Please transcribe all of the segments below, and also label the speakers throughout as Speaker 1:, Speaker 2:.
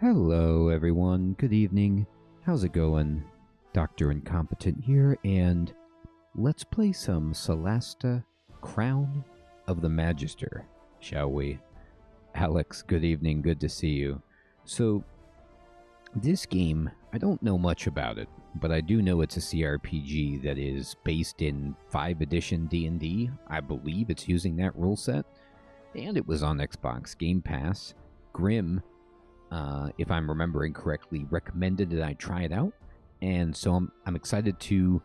Speaker 1: Hello everyone, good evening. How's it going? Dr. Incompetent here, and let's play some Solasta Crown of the Magister, shall we? Alex, good evening, good to see you. So, this game, I don't know much about it, but I do know it's a cRPG that is based in 5th edition D&D. I believe it's using that rule set, and it was on Xbox Game Pass. Grim, if I'm remembering correctly, recommended that I try it out, and so I'm excited to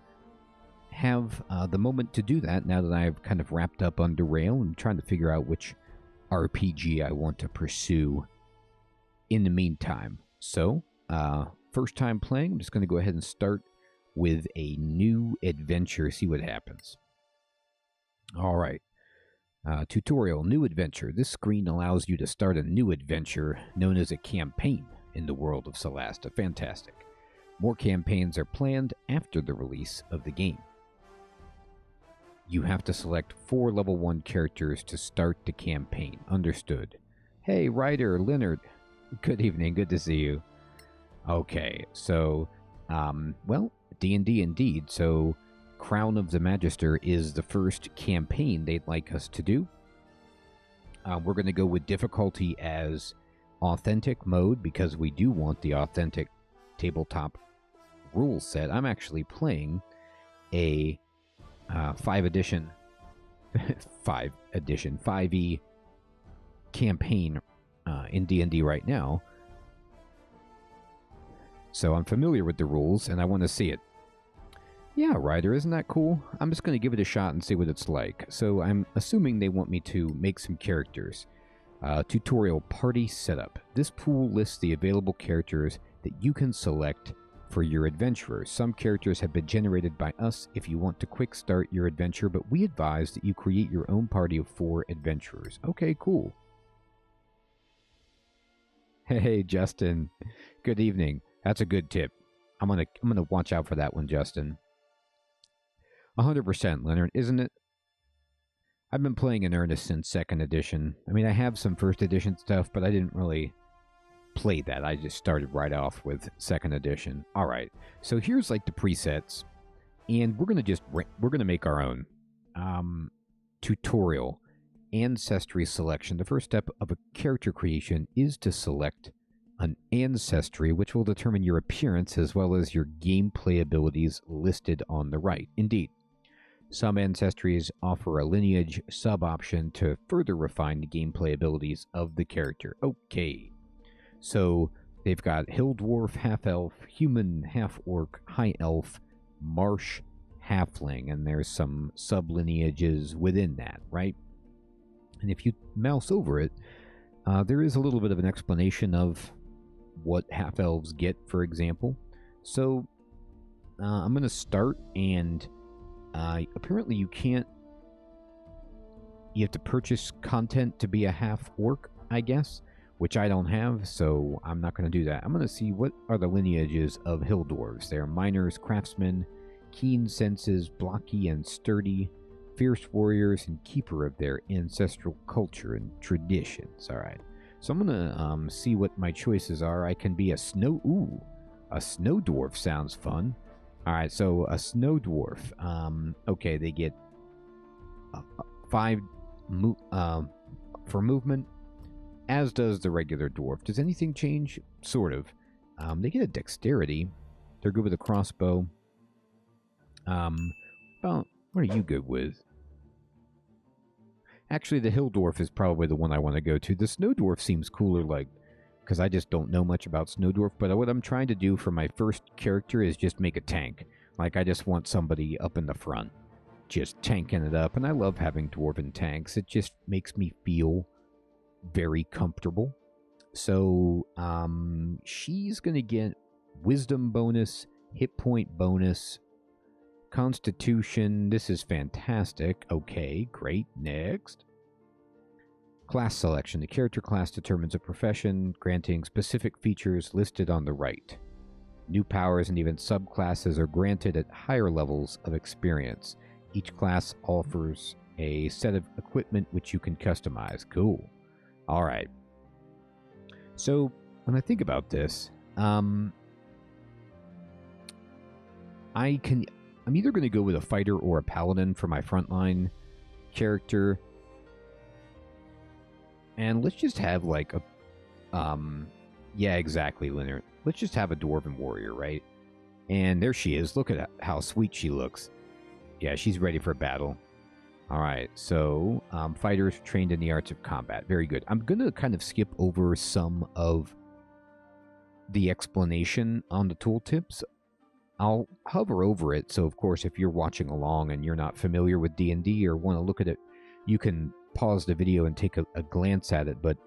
Speaker 1: have the moment to do that now that I've kind of wrapped up under rail and trying to figure out which RPG I want to pursue in the meantime. So, first time playing, I'm just going to go ahead and start with a new adventure, see what happens. All right. Tutorial, new adventure. This screen allows you to start a new adventure known as a campaign in the world of Solasta. Fantastic. More campaigns are planned after the release of the game. You have to select 4 level 1 characters to start the campaign. Understood. Hey, Ryder, Leonard. Good evening. Good to see you. Okay, so, well, D&D indeed. So, Crown of the Magister is the first campaign they'd like us to do. We're going to go with difficulty as authentic mode because we do want the authentic tabletop rule set. I'm actually playing a 5th edition 5e campaign in D&D right now. So I'm familiar with the rules and I want to see it. Yeah, Ryder, isn't that cool? I'm just going to give it a shot and see what it's like. So I'm assuming they want me to make some characters. Tutorial party setup. This pool lists the available characters that you can select for your adventurers. Some characters have been generated by us if you want to quick start your adventure, but we advise that you create your own party of 4 adventurers. Okay, cool. Hey, Justin. Good evening. That's a good tip. I'm gonna watch out for that one, Justin. 100%, Leonard, isn't it? I've been playing in earnest since 2nd edition. I mean, I have some 1st edition stuff, but I didn't really play that. I just started right off with 2nd edition. All right, so here's like the presets, and we're gonna make our own. Tutorial, ancestry selection. The first step of a character creation is to select an ancestry, which will determine your appearance as well as your gameplay abilities listed on the right. Indeed, some ancestries offer a lineage sub-option to further refine the gameplay abilities of the character. Okay, so they've got Hill Dwarf, Half-Elf, Human, Half-Orc, High Elf, Marsh, Halfling, and there's some sub-lineages within that, right? And if you mouse over it, there is a little bit of an explanation of what half-elves get, for example. So I'm going to start, and apparently you have to purchase content to be a half-orc, I guess, which I don't have, so I'm not going to do that. I'm going to see what are the lineages of hill dwarves. They're miners, craftsmen, keen senses, blocky and sturdy, fierce warriors, and keeper of their ancestral culture and traditions. All right. So I'm going to see what my choices are. I can be a snow... Ooh, a snow dwarf sounds fun. Alright, so a snow dwarf. Okay, they get 5 for movement, as does the regular dwarf. Does anything change? Sort of. They get a dexterity. They're good with a crossbow. Well, what are you good with? Actually, the hill dwarf is probably the one I want to go to. The snow dwarf seems cooler, like, because I just don't know much about snow dwarf. But what I'm trying to do for my first character is just make a tank. Like, I just want somebody up in the front, just tanking it up. And I love having dwarven tanks. It just makes me feel very comfortable. So, she's going to get wisdom bonus, hit point bonus, Constitution. This is fantastic. Okay, great. Next. Class selection. The character class determines a profession, granting specific features listed on the right. New powers and even subclasses are granted at higher levels of experience. Each class offers a set of equipment which you can customize. Cool. All right. So when I think about this, I'm either going to go with a fighter or a paladin for my frontline character. And let's just have like a yeah, exactly, Leonard. Let's just have a dwarven warrior, right? And there she is. Look at how sweet she looks. Yeah, she's ready for battle. All right, so fighters trained in the arts of combat. Very good. I'm going to kind of skip over some of the explanation on the tooltips. I'll hover over it, so of course if you're watching along and you're not familiar with D&D or want to look at it, you can pause the video and take a glance at it. But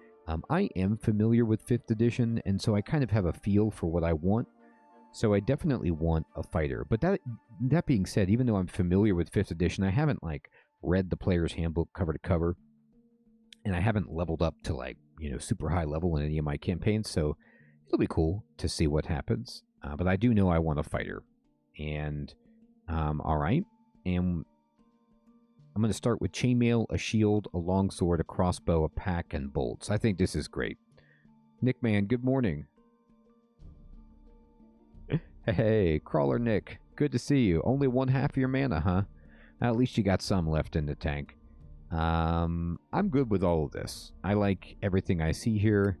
Speaker 1: I am familiar with 5th edition, and so I kind of have a feel for what I want. So I definitely want a fighter. But that being said, even though I'm familiar with 5th edition, I haven't like read the player's handbook cover to cover, and I haven't leveled up to like, you know, super high level in any of my campaigns, so it'll be cool to see what happens. But I do know I want a fighter. And all right, and I'm going to start with chainmail, a shield, a longsword, a crossbow, a pack, and bolts. I think this is great. Nick Man, good morning. Hey, Crawler Nick, good to see you. Only 1/2 of your mana, huh? At least you got some left in the tank. I'm good with all of this. I like everything I see here.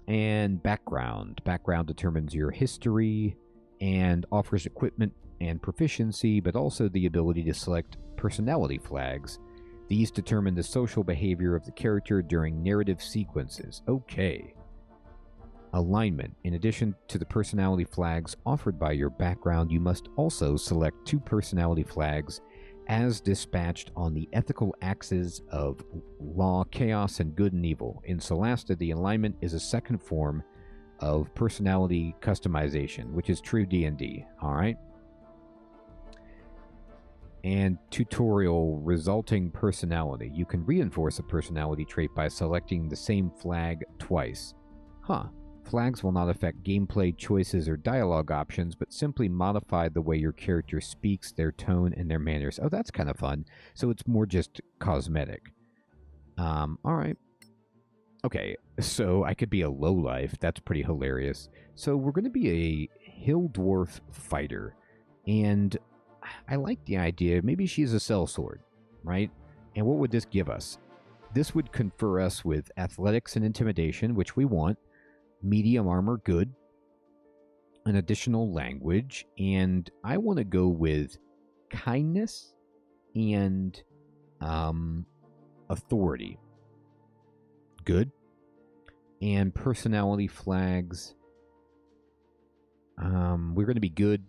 Speaker 1: And background. Background determines your history and offers equipment and proficiency, but also the ability to select personality flags. These determine the social behavior of the character during narrative sequences. Okay. Alignment. In addition to the personality flags offered by your background, you must also select 2 personality flags as dispatched on the ethical axes of law, chaos, and good and evil. In Solasta, the alignment is a second form of personality customization, which is true D&D. All right. And tutorial, resulting personality. You can reinforce a personality trait by selecting the same flag twice. Huh. Flags will not affect gameplay choices or dialogue options, but simply modify the way your character speaks, their tone, and their manners. Oh, that's kind of fun. So it's more just cosmetic. All right. Okay, so I could be a lowlife. That's pretty hilarious. So we're going to be a hill dwarf fighter. And I like the idea. Maybe she's a sellsword, right? And what would this give us? This would confer us with athletics and intimidation, which we want. Medium armor, good. An additional language. And I want to go with kindness and authority. Good. And personality flags. We're going to be good.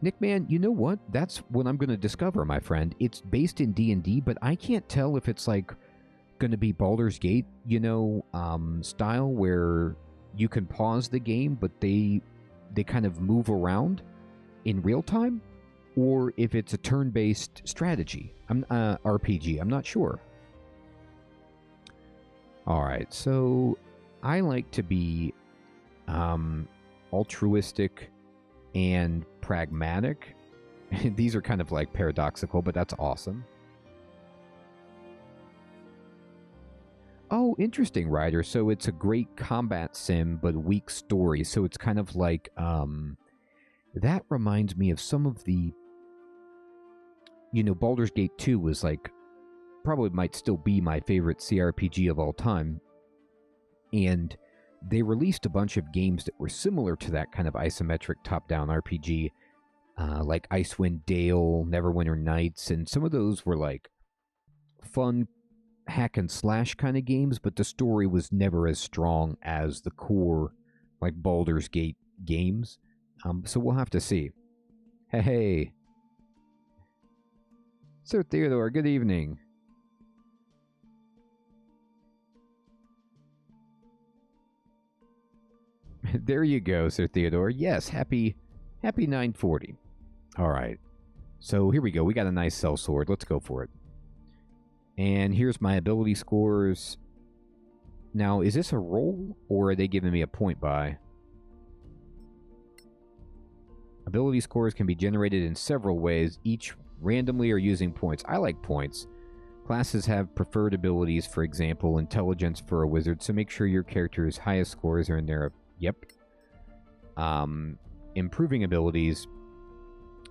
Speaker 1: Nick Man, you know what? That's what I'm going to discover, my friend. It's based in D&D, but I can't tell if it's like going to be Baldur's Gate, you know, style where you can pause the game, but they kind of move around in real time, or if it's a turn-based strategy. RPG. I'm not sure. All right, so I like to be altruistic and pragmatic. These are kind of like paradoxical, but that's awesome. Oh, interesting, Ryder. So it's a great combat sim, but weak story. So it's kind of like, that reminds me of some of the, you know, Baldur's Gate 2 was like, probably might still be my favorite cRPG of all time. And they released a bunch of games that were similar to that kind of isometric top-down RPG, like Icewind Dale, Neverwinter Nights, and some of those were like fun hack and slash kind of games, but the story was never as strong as the core, like Baldur's Gate games. So we'll have to see. Hey. Sir Theodore, good evening. There you go, Sir Theodore. Yes, happy 940. All right. So here we go. We got a nice sellsword. Let's go for it. And here's my ability scores. Now, is this a roll, or are they giving me a point by? Ability scores can be generated in several ways, each randomly or using points. I like points. Classes have preferred abilities, for example, intelligence for a wizard, so make sure your character's highest scores are in there. Yep. Improving abilities,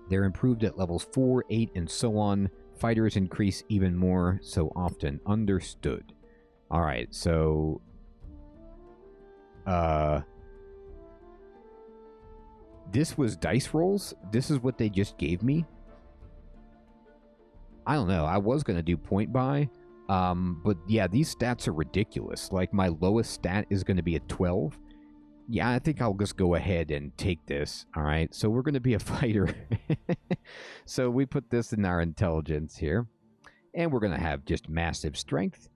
Speaker 1: they're improved at levels 4, 8, and so on. Fighters increase even more so often. Understood. Alright, so... this was dice rolls? This is what they just gave me? I don't know. I was going to do point buy. But yeah, these stats are ridiculous. Like, my lowest stat is going to be a 12. Yeah, I think I'll just go ahead and take this. All right, so we're going to be a fighter. So we put this in our intelligence here. And we're going to have just massive strength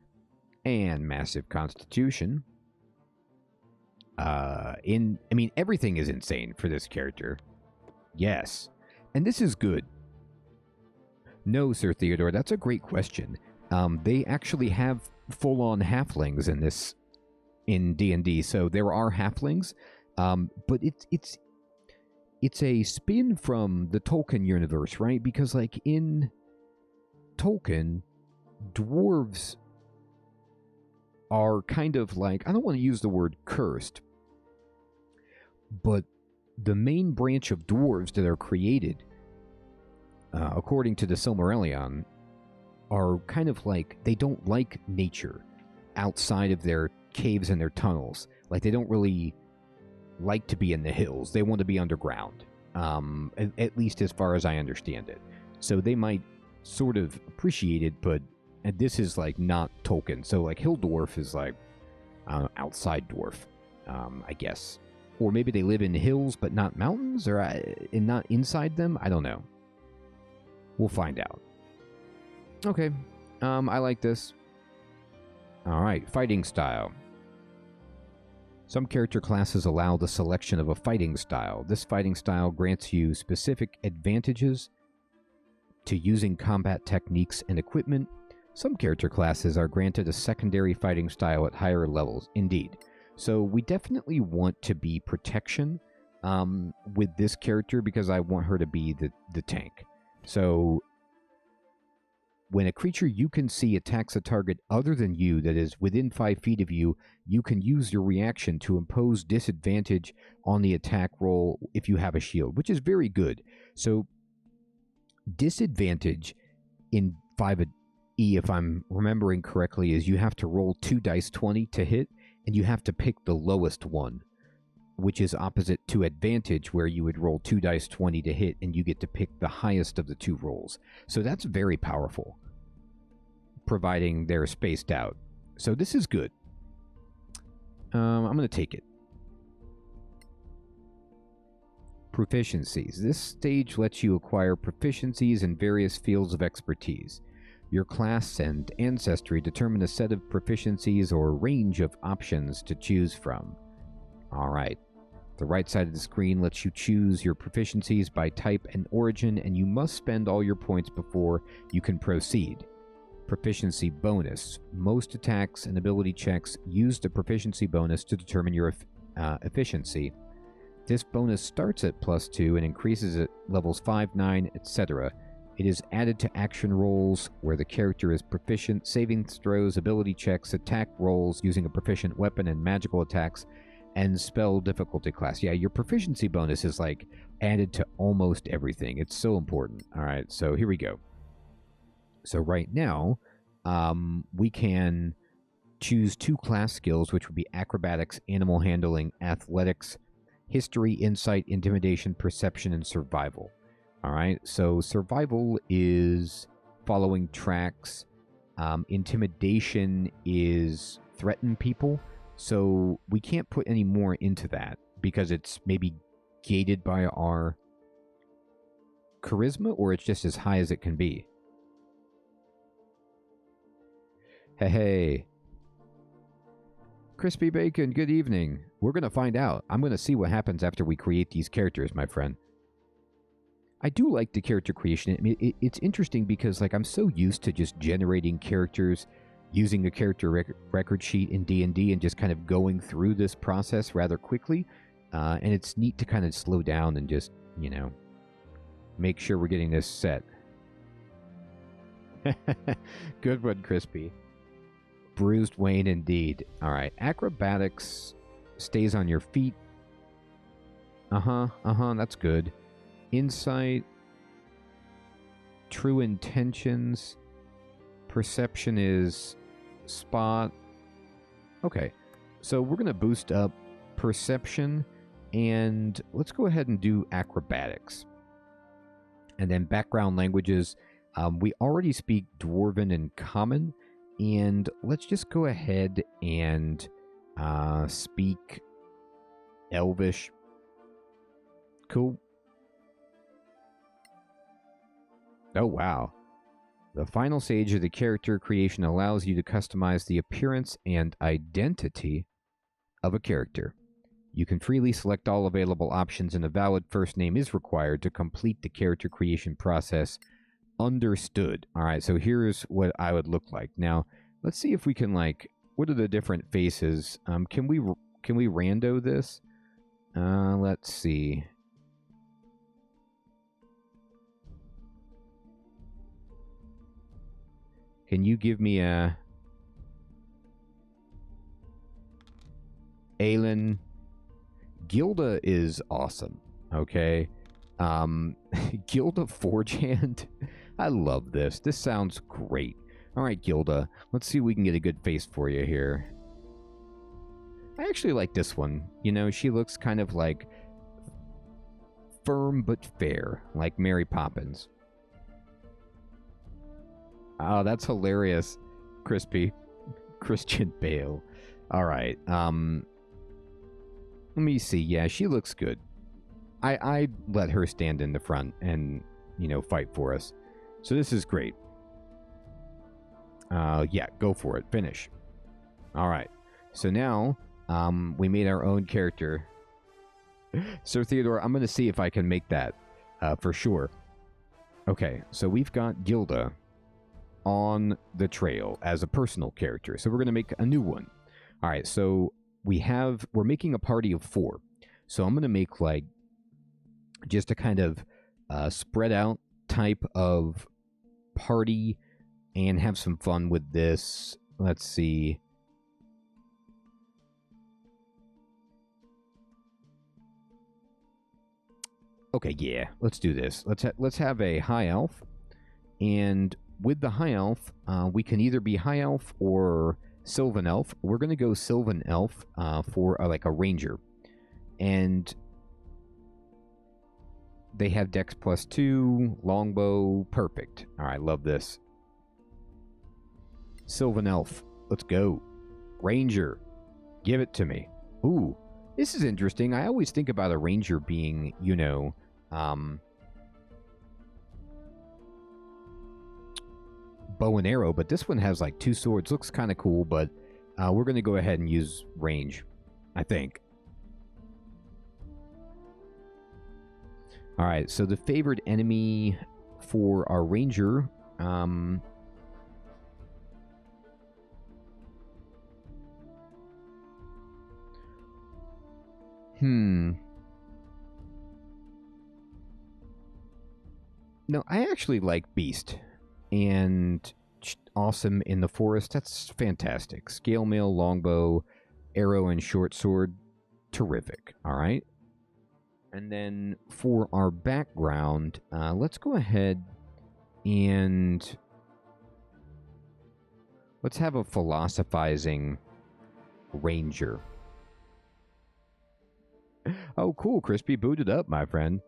Speaker 1: and massive constitution. I mean, everything is insane for this character. Yes. And this is good. No, Sir Theodore, that's a great question. They actually have full-on halflings in this, in D&D, so there are halflings, but it's a spin from the Tolkien universe, right? Because, like, in Tolkien, dwarves are kind of like, I don't want to use the word cursed, but the main branch of dwarves that are created, according to the Silmarillion, are kind of like, they don't like nature outside of their caves and their tunnels. Like, they don't really like to be in the hills. They want to be underground, at least as far as I understand it. So they might sort of appreciate it, but this is, like, not Tolkien. So, like, hill dwarf is, like, I don't know, outside dwarf, I guess. Or maybe they live in hills but not mountains, or and not inside them. I don't know. We'll find out. Okay. I like this. Alright, fighting style. Some character classes allow the selection of a fighting style. This fighting style grants you specific advantages to using combat techniques and equipment. Some character classes are granted a secondary fighting style at higher levels. Indeed. So we definitely want to be protection with this character, because I want her to be the tank. So when a creature you can see attacks a target other than you that is within 5 feet of you, you can use your reaction to impose disadvantage on the attack roll if you have a shield, which is very good. So disadvantage in 5E, if I'm remembering correctly, is you have to roll 2 dice 20 to hit, and you have to pick the lowest one, which is opposite to advantage, where you would roll 2 dice 20 to hit, and you get to pick the highest of the 2 rolls. So that's very powerful, providing they're spaced out. So this is good. I'm going to take it. Proficiencies. This stage lets you acquire proficiencies in various fields of expertise. Your class and ancestry determine a set of proficiencies or range of options to choose from. Alright. The right side of the screen lets you choose your proficiencies by type and origin, and you must spend all your points before you can proceed. Proficiency bonus. Most attacks and ability checks use the proficiency bonus to determine your efficiency. This bonus starts at +2 and increases at levels 5, 9, etc. It is added to action rolls where the character is proficient, saving throws, ability checks, attack rolls using a proficient weapon, and magical attacks, and spell difficulty class. Yeah, your proficiency bonus is, like, added to almost everything. It's so important. All right, so here we go. So right now, we can choose 2 class skills, which would be acrobatics, animal handling, athletics, history, insight, intimidation, perception, and survival. All right, so survival is following tracks. Intimidation is threaten people. So we can't put any more into that because it's maybe gated by our charisma, or it's just as high as it can be. Hey. Crispy Bacon, good evening. We're going to find out. I'm going to see what happens after we create these characters, my friend. I do like the character creation. I mean, it's interesting because, like, I'm so used to just generating characters using a character record sheet in D&D and just kind of going through this process rather quickly. And it's neat to kind of slow down and just, you know, make sure we're getting this set. Good one, Crispy. Bruised Wayne indeed. All right. Acrobatics stays on your feet. That's good. Insight. True intentions. Perception is spot. Okay. So we're going to boost up perception. And let's go ahead and do acrobatics. And then background languages. We already speak Dwarven and Common. And let's just go ahead and speak Elvish. Cool. Oh, wow. The final stage of the character creation allows you to customize the appearance and identity of a character. You can freely select all available options, and a valid first name is required to complete the character creation process. Understood. All right, so here's what I would look like. Now, let's see if we can, like, what are the different faces? Can we rando this? Let's see. Can you give me a Aelin? Gilda is awesome. Okay. Gilda Forgehand. I love this. This sounds great. All right, Gilda. Let's see if we can get a good face for you here. I actually like this one. You know, she looks kind of like firm but fair, like Mary Poppins. Oh, that's hilarious. Crispy. Christian Bale. All right. Let me see. Yeah, she looks good. I'd let her stand in the front and, you know, fight for us. So this is great. Yeah, go for it. Finish. All right. So now, we made our own character. Sir Theodore, I'm going to see if I can make that for sure. Okay, so we've got Gilda on the trail as a personal character. So we're going to make a new one. All right, so we're making a party of 4. So I'm going to make like just a kind of spread out type of party and have some fun with this. Let's see. Okay, yeah, let's do this. Let's have a high elf, and with the high elf, we can either be high elf or Sylvan elf. We're gonna go Sylvan elf for like a ranger, and they have Dex +2, longbow, perfect. All right, love this. Sylvan elf, let's go. Ranger, give it to me. Ooh. This is interesting. I always think about a ranger being, you know, bow and arrow, but this one has like 2 swords. Looks kind of cool, but we're going to go ahead and use range, I think. All right, so the favored enemy for our ranger, No, I actually like Beast. And awesome in the forest. That's fantastic. Scale mail, longbow, arrow, and short sword. Terrific. All right. And then for our background, let's go ahead and let's have a philosophizing ranger. Oh, cool. Crispy booted up, my friend.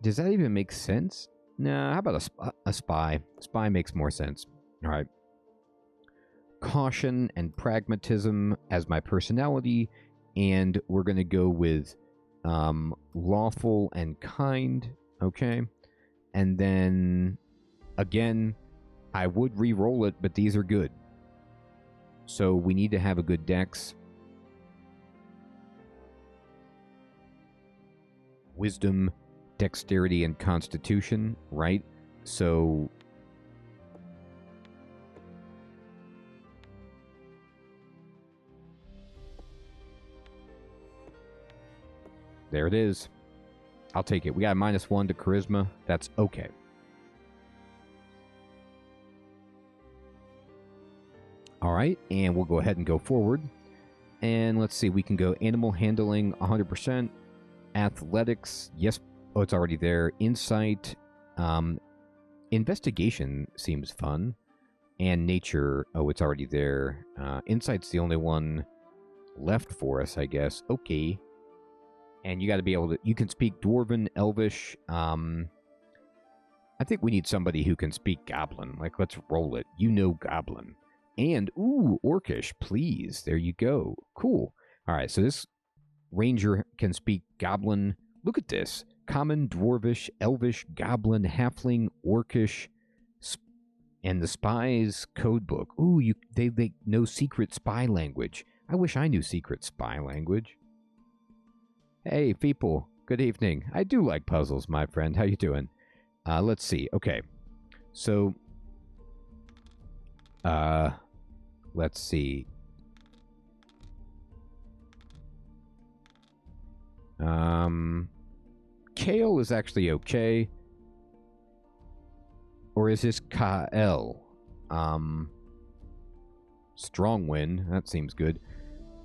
Speaker 1: Does that even make sense? Nah, how about a spy? Spy makes more sense. All right. Caution and pragmatism as my personality, and we're going to go with lawful and kind, okay? And then, again, I would re-roll it, but these are good. So we need to have a good dex. Wisdom, dexterity, and constitution, right? So there it is. I'll take it. We got a -1 to charisma. That's okay. right, and we'll go ahead and go forward. And let's see, we can go animal handling 100%, athletics, yes, oh, it's already there, insight, investigation seems fun, and nature, oh, it's already there. Insight's the only one left for us, I guess. Okay. And you got to be able to, you can speak Dwarven, Elvish. I think we need somebody who can speak Goblin. Like, let's roll it. You know Goblin. And, ooh, Orcish, please. There you go. Cool. All right, so this ranger can speak Goblin. Look at this. Common, Dwarvish, Elvish, Goblin, Halfling, Orcish, and the Spy's Codebook. Ooh, they know secret spy language. I wish I knew secret spy language. Hey, people. Good evening. I do like puzzles, my friend. How you doing? Let's see. Okay. So, let's see. Kale is actually okay. Or is this Kael? Strong wind. That seems good.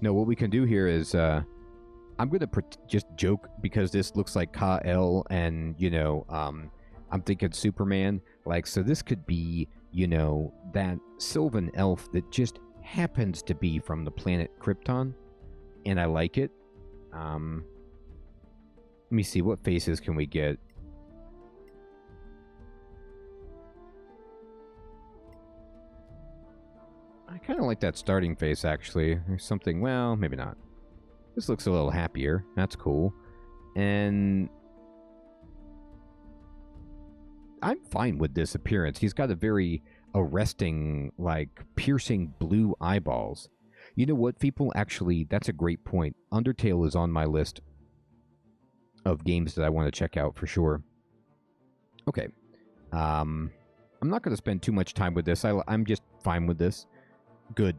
Speaker 1: No, what we can do here is, I'm going to just joke because this looks like Kael and, you know, I'm thinking Superman. Like, so this could be, you know, that Sylvan elf that just happens to be from the planet Krypton. And I like it. Let me see, what faces can we get? I kind of like that starting face, actually. There's something, well, maybe not. This looks a little happier. That's cool. And I'm fine with this appearance. He's got a very arresting, like, piercing blue eyeballs. You know what, people? Actually, that's a great point. Undertale is on my list of games that I want to check out for sure. Okay. I'm not going to spend too much time with this. I'm just fine with this. Good.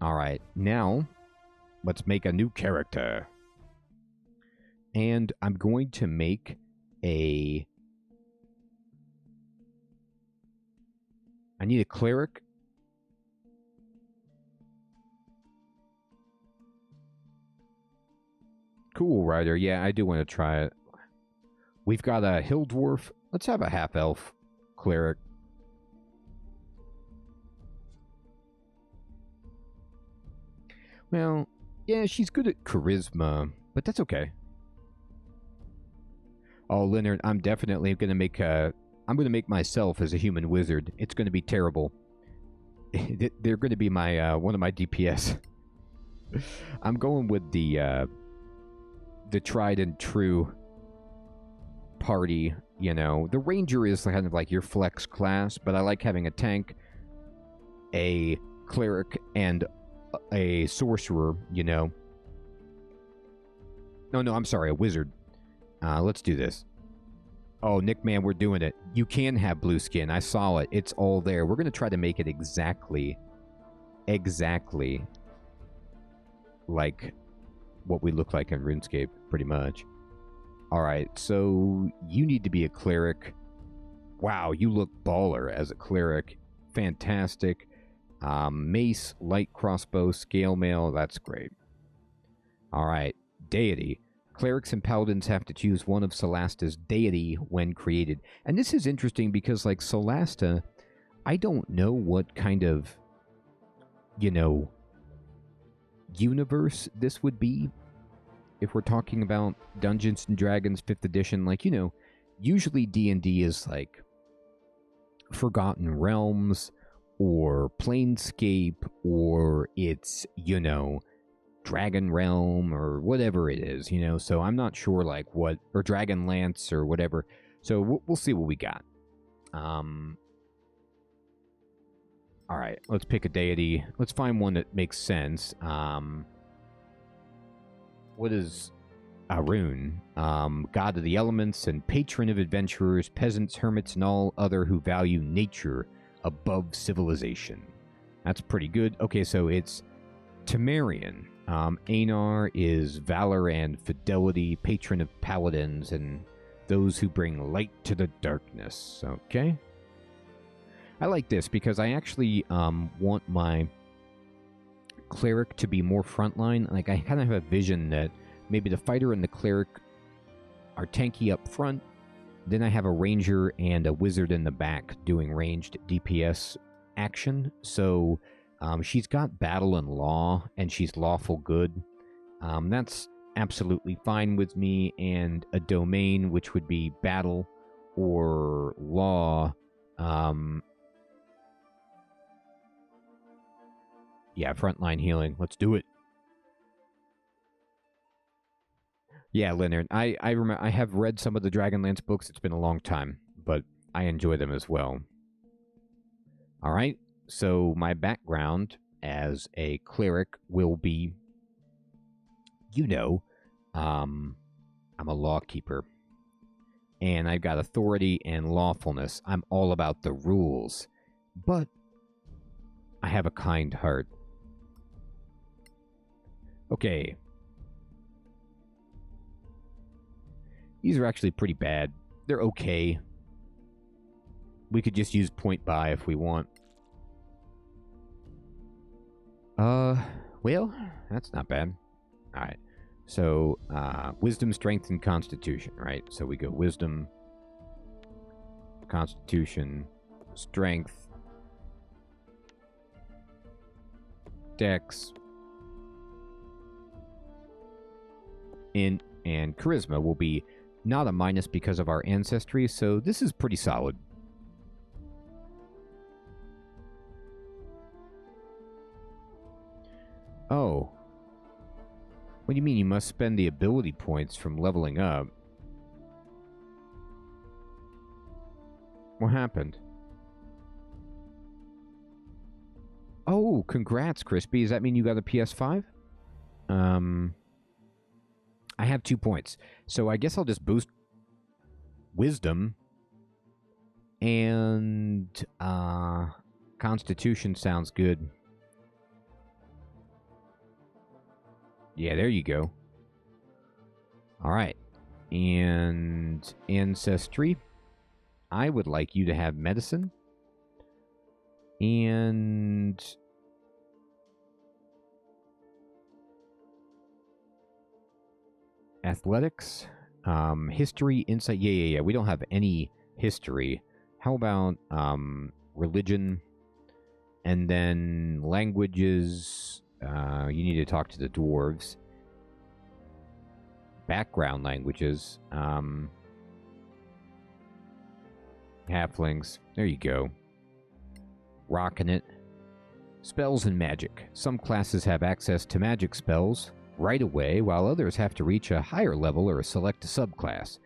Speaker 1: All right. Now, let's make a new character. And I'm going to make a... I need a cleric. Cool, Rider. Yeah, I do want to try it. We've got a hill dwarf. Let's have a half-elf cleric. Well, yeah, she's good at charisma, but that's okay. Oh, Leonard, I'm definitely going to make a... I'm going to make myself as a human wizard. It's going to be terrible. They're going to be my one of my DPS. I'm going with the tried and true party, you know. The ranger is kind of like your flex class, but I like having a tank, a cleric, and a sorcerer, you know. No, I'm sorry, a wizard. Let's do this. Oh, Nick, man, we're doing it. You can have blue skin. I saw it. It's all there. We're going to try to make it exactly like what we look like in RuneScape, pretty much. All right, so you need to be a cleric. Wow, you look baller as a cleric. Fantastic. Mace, light crossbow, scale mail. That's great. All right, deity. Clerics and paladins have to choose one of Solasta's deity when created. And this is interesting because, like, Solasta, I don't know what kind of, you know, universe this would be. If we're talking about Dungeons & Dragons 5th edition, like, you know, usually D&D is, like, Forgotten Realms or Planescape or it's, you know, Dragon Realm or whatever it is, you know, so I'm not sure like what, or Dragonlance or whatever, so we'll see what we got. All right, let's pick a deity. Let's find one that makes sense. What is Arun? God of the elements and patron of adventurers, peasants, hermits, and all other who value nature above civilization. That's pretty good. Okay, so it's Temerian. Einar is valor and fidelity, patron of paladins, and those who bring light to the darkness. Okay. I like this because I actually want my cleric to be more frontline. Like, I kind of have a vision that maybe the fighter and the cleric are tanky up front. Then I have a ranger and a wizard in the back doing ranged DPS action. So she's got battle and law, and she's lawful good. That's absolutely fine with me. And a domain, which would be battle or law. Yeah, frontline healing. Let's do it. Yeah, Leonard. I remember. I have read some of the Dragonlance books. It's been a long time, but I enjoy them as well. All right. So my background as a cleric will be, I'm a lawkeeper, and I've got authority and lawfulness. I'm all about the rules, but I have a kind heart. Okay. These are actually pretty bad. They're okay. We could just use point buy if we want. Well, that's not bad. Alright. So, wisdom, strength, and constitution, right? So we go wisdom, constitution, strength, dex, and charisma will be not a minus because of our ancestry, so this is pretty solid. Oh. What do you mean you must spend the ability points from leveling up? What happened? Oh, congrats, Crispy. Does that mean you got a PS5? I have 2 points. So I guess I'll just boost wisdom and constitution sounds good. Yeah, there you go. All right. And ancestry. I would like you to have medicine. And athletics, history, insight. Yeah. We don't have any history. How about religion? And then languages. You need to talk to the dwarves. Background languages. Halflings. There you go. Rocking it. Spells and magic. Some classes have access to magic spells right away, while others have to reach a higher level or select a subclass.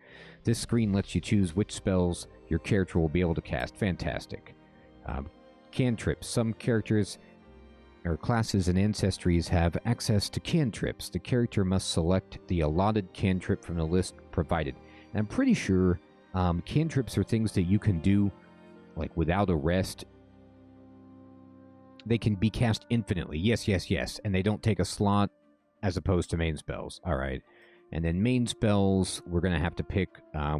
Speaker 1: This screen lets you choose which spells your character will be able to cast. Fantastic. Cantrips. Some characters or classes and ancestries have access to cantrips. The character must select the allotted cantrip from the list provided. And I'm pretty sure cantrips are things that you can do like without a rest. They can be cast infinitely. Yes. And they don't take a slot as opposed to main spells. All right. And then main spells, we're going to have to pick.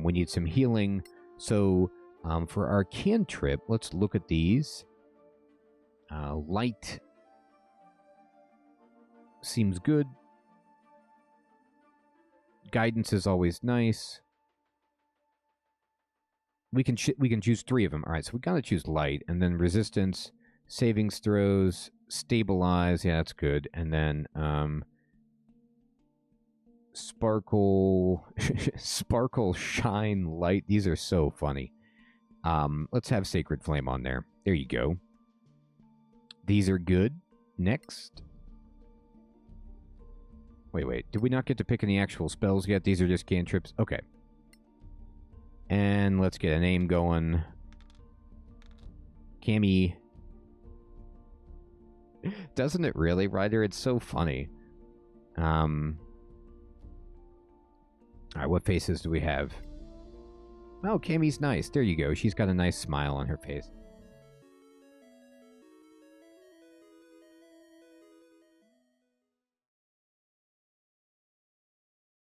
Speaker 1: We need some healing. So for our cantrip, let's look at these. Light seems good. Guidance is always nice. We can choose 3 of them. All right, so we got to choose light, and then resistance, savings throws, stabilize. Yeah, that's good. And then sparkle, sparkle, shine, light. These are so funny. Let's have sacred flame on there. There you go. These are good. Next. Wait. Did we not get to pick any actual spells yet? These are just cantrips. Okay. And let's get a name going. Cammy. Doesn't it really, Ryder? It's so funny. Alright, what faces do we have? Oh, Cammy's nice. There you go. She's got a nice smile on her face.